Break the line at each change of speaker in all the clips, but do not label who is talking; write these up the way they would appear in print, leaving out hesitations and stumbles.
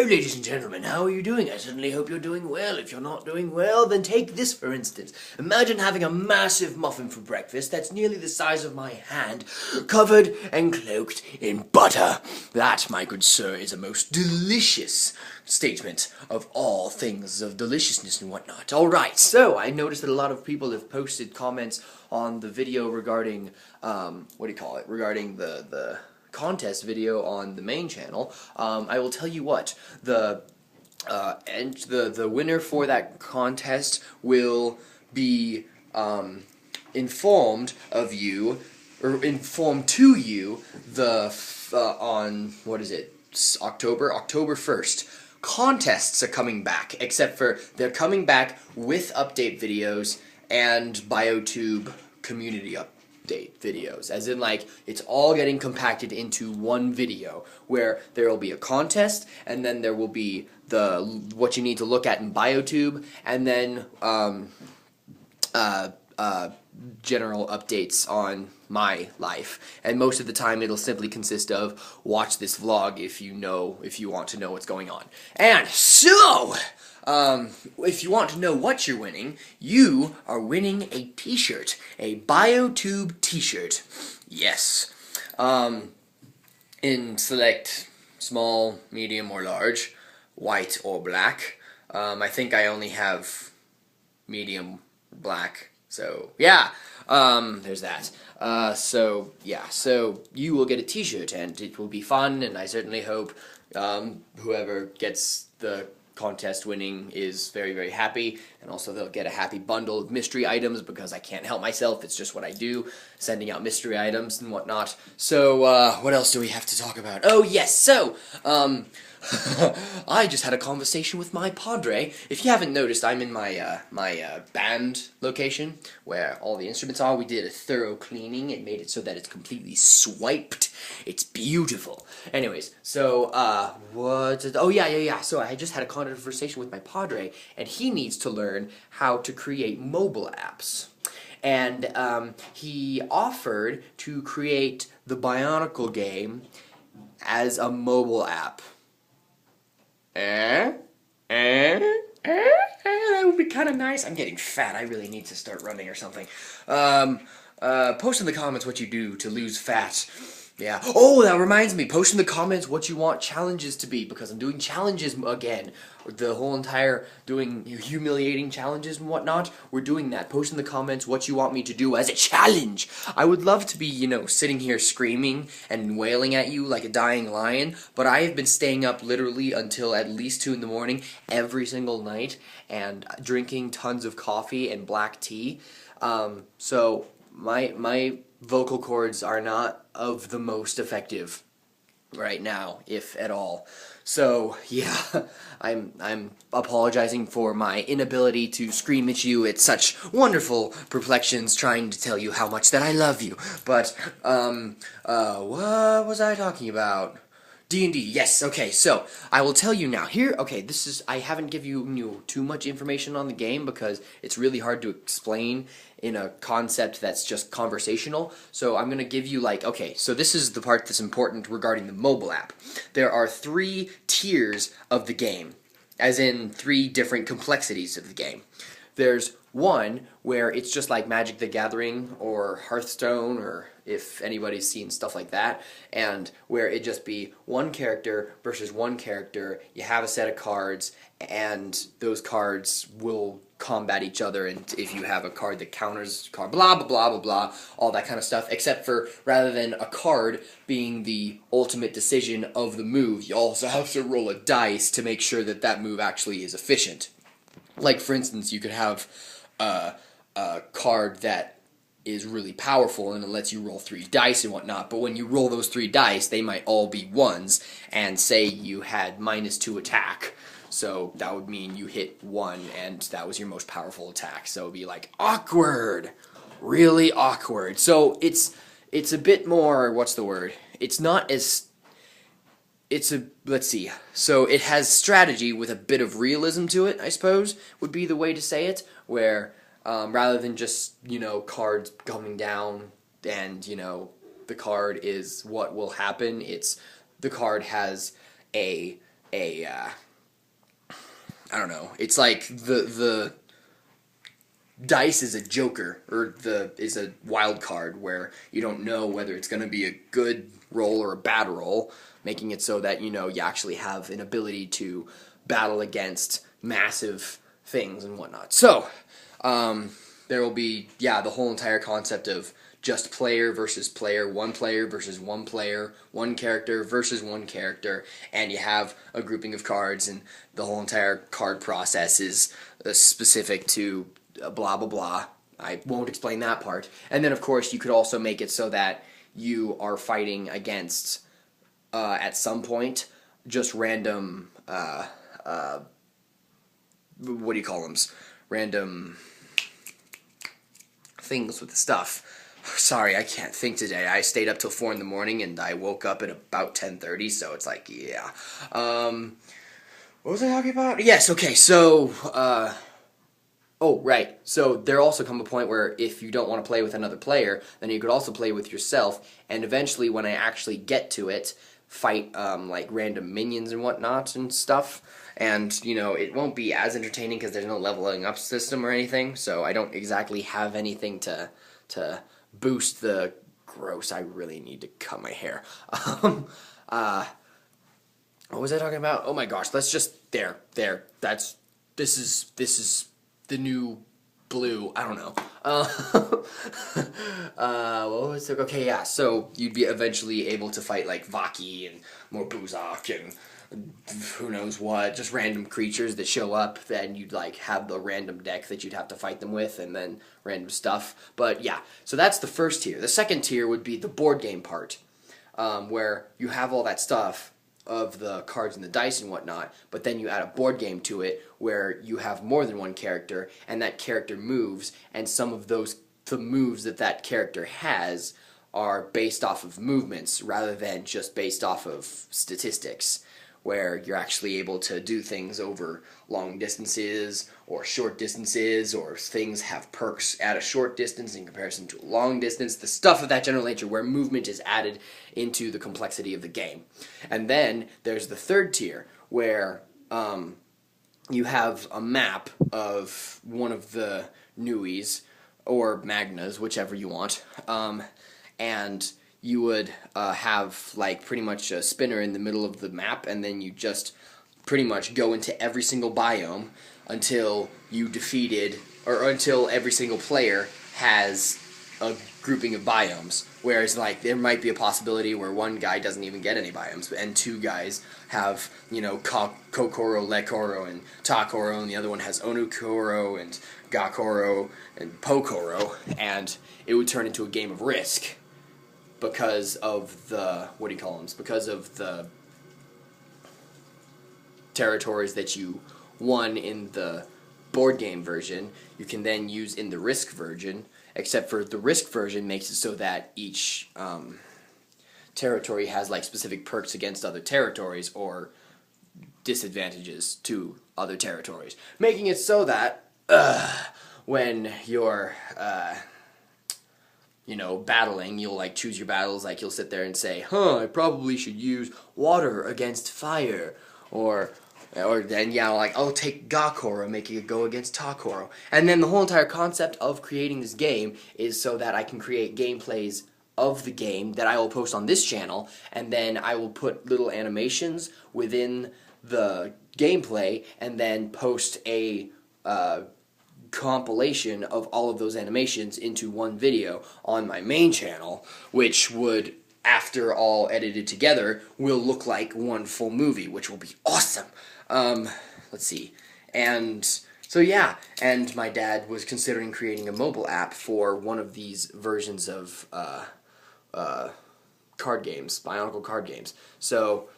ladies and gentlemen, how are you doing? I certainly hope you're doing well. If you're not doing well, then take this for instance. Imagine having a massive muffin for breakfast that's nearly the size of my hand, covered and cloaked in butter. That, my good sir, is a most delicious statement of all things of deliciousness and whatnot. Alright, so I noticed that a lot of people have posted comments on the video regarding, regarding the contest video on the main channel. I will tell you what, the winner for that contest will be informed of you, or informed to you, on what is it, October 1st. Contests are coming back, except for they're coming back with update videos and BioTube community update videos, as in like it's all getting compacted into one video where there will be a contest and then there will be what you need to look at in BioTube and then general updates on my life, and most of the time it'll simply consist of watch this vlog if you want to know what's going on. And so if you want to know what you're winning, you are winning a t-shirt, a BioTube t-shirt. Yes. In select small, medium, or large, white or black. I think I only have medium black, so yeah, there's that. So yeah, so you will get a t-shirt and it will be fun, and I certainly hope whoever gets the contest winning is very, very happy, and also they'll get a happy bundle of mystery items because I can't help myself, it's just what I do, sending out mystery items and whatnot. So what else do we have to talk about? Oh yes, so I just had a conversation with my padre. If you haven't noticed, I'm in my band location where all the instruments are. We did a thorough cleaning and made it so that it's completely swiped. It's beautiful. Anyways, so oh yeah. So I just had a conversation with my padre, and he needs to learn how to create mobile apps. And he offered to create the Bionicle game as a mobile app. That would be kind of nice. I'm getting fat. I really need to start running or something. Post in the comments what you do to lose fat. Yeah. Oh, that reminds me. Post in the comments what you want challenges to be, because I'm doing challenges again. The whole entire doing humiliating challenges and whatnot. We're doing that. Post in the comments what you want me to do as a challenge. I would love to be, sitting here screaming and wailing at you like a dying lion, but I have been staying up literally until at least 2 in the morning every single night and drinking tons of coffee and black tea. So my vocal cords are not of the most effective right now, if at all. So yeah, I'm apologizing for my inability to scream at you at such wonderful perplexions, trying to tell you how much that I love you. But what was I talking about? D&D, yes, okay, so I will tell you now. Here, okay, I haven't given you too much information on the game because it's really hard to explain in a concept that's just conversational. So I'm going to give you okay, so this is the part that's important regarding the mobile app. There are 3 tiers of the game, as in 3 different complexities of the game. There's one where it's just like Magic the Gathering or Hearthstone, or if anybody's seen stuff like that, and where it just be one character versus one character. You have a set of cards, and those cards will combat each other, and if you have a card that counters card, blah blah blah blah blah, all that kind of stuff, except for rather than a card being the ultimate decision of the move, you also have to roll a dice to make sure that that move actually is efficient. Like, for instance, you could have a card that is really powerful and it lets you roll 3 dice and whatnot, but when you roll those 3 dice, they might all be 1s, and say you had -2 attack. So that would mean you hit 1, and that was your most powerful attack. So it would be like, awkward! Really awkward. So it's a bit more, what's the word? It's not as... let's see, so it has strategy with a bit of realism to it, I suppose, would be the way to say it, where rather than just, cards coming down and, the card is what will happen, it's the card has a a I don't know. It's like the dice is a joker, or is a wild card where you don't know whether it's going to be a good roll or a bad roll, making it so that you actually have an ability to battle against massive things and whatnot. So there will be the whole entire concept of just player versus player, one player, one character versus one character, and you have a grouping of cards, and the whole entire card process is specific to blah blah blah. I won't explain that part. And then of course you could also make it so that you are fighting against at some point just random what do you call them? Random things with the stuff. Sorry, I can't think today. I stayed up till 4 in the morning and I woke up at about 10:30, so it's like, yeah. What was I talking about? Yes, okay, so, oh, right. So there also come a point where if you don't want to play with another player, then you could also play with yourself, and eventually when I actually get to it, fight like random minions and whatnot and stuff. And it won't be as entertaining because there's no leveling up system or anything, so I don't exactly have anything to boost the gross. I really need to cut my hair. What was I talking about? Oh my gosh, let's just there. This is the new blue. I don't know. What was it? Okay, yeah. So you'd be eventually able to fight like Vaki and Morbuzak and who knows what, just random creatures that show up, then you'd like have the random deck that you'd have to fight them with, and then random stuff. But yeah, so that's the first tier. The second tier would be the board game part, where you have all that stuff of the cards and the dice and whatnot, but then you add a board game to it where you have more than one character, and that character moves, and some of the moves that character has are based off of movements rather than just based off of statistics, where you're actually able to do things over long distances or short distances, or things have perks at a short distance in comparison to a long distance, the stuff of that general nature where movement is added into the complexity of the game. And then there's the third tier where you have a map of one of the Nuis or Magnas, whichever you want, and you would have like pretty much a spinner in the middle of the map, and then you just pretty much go into every single biome until you defeated, or until every single player has a grouping of biomes. Whereas like there might be a possibility where one guy doesn't even get any biomes, and two guys have, Kokoro, Lekoro, and Takoro, and the other one has Onukoro and Gakoro and Pokoro, and it would turn into a game of Risk. Because of the, because of the territories that you won in the board game version, you can then use in the Risk version, except for the Risk version makes it so that each territory has like specific perks against other territories or disadvantages to other territories, making it so that when you're battling, you'll like choose your battles, like you'll sit there and say, I probably should use water against fire, or then like I'll take Gakoro, making it go against Takoro. And then the whole entire concept of creating this game is so that I can create gameplays of the game that I will post on this channel, and then I will put little animations within the gameplay, and then post a compilation of all of those animations into one video on my main channel, which would, after all edited together, will look like one full movie, which will be awesome. Let's see. And so yeah, and my dad was considering creating a mobile app for one of these versions of card games, Bionicle card games. So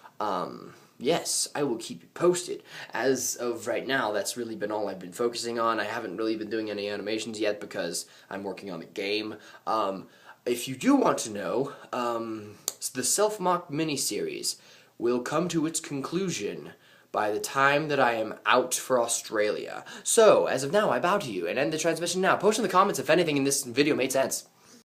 yes, I will keep you posted. As of right now, that's really been all I've been focusing on. I haven't really been doing any animations yet because I'm working on the game. If you do want to know, the Self-Mock miniseries will come to its conclusion by the time that I am out for Australia. So, as of now, I bow to you and end the transmission now. Post in the comments if anything in this video made sense.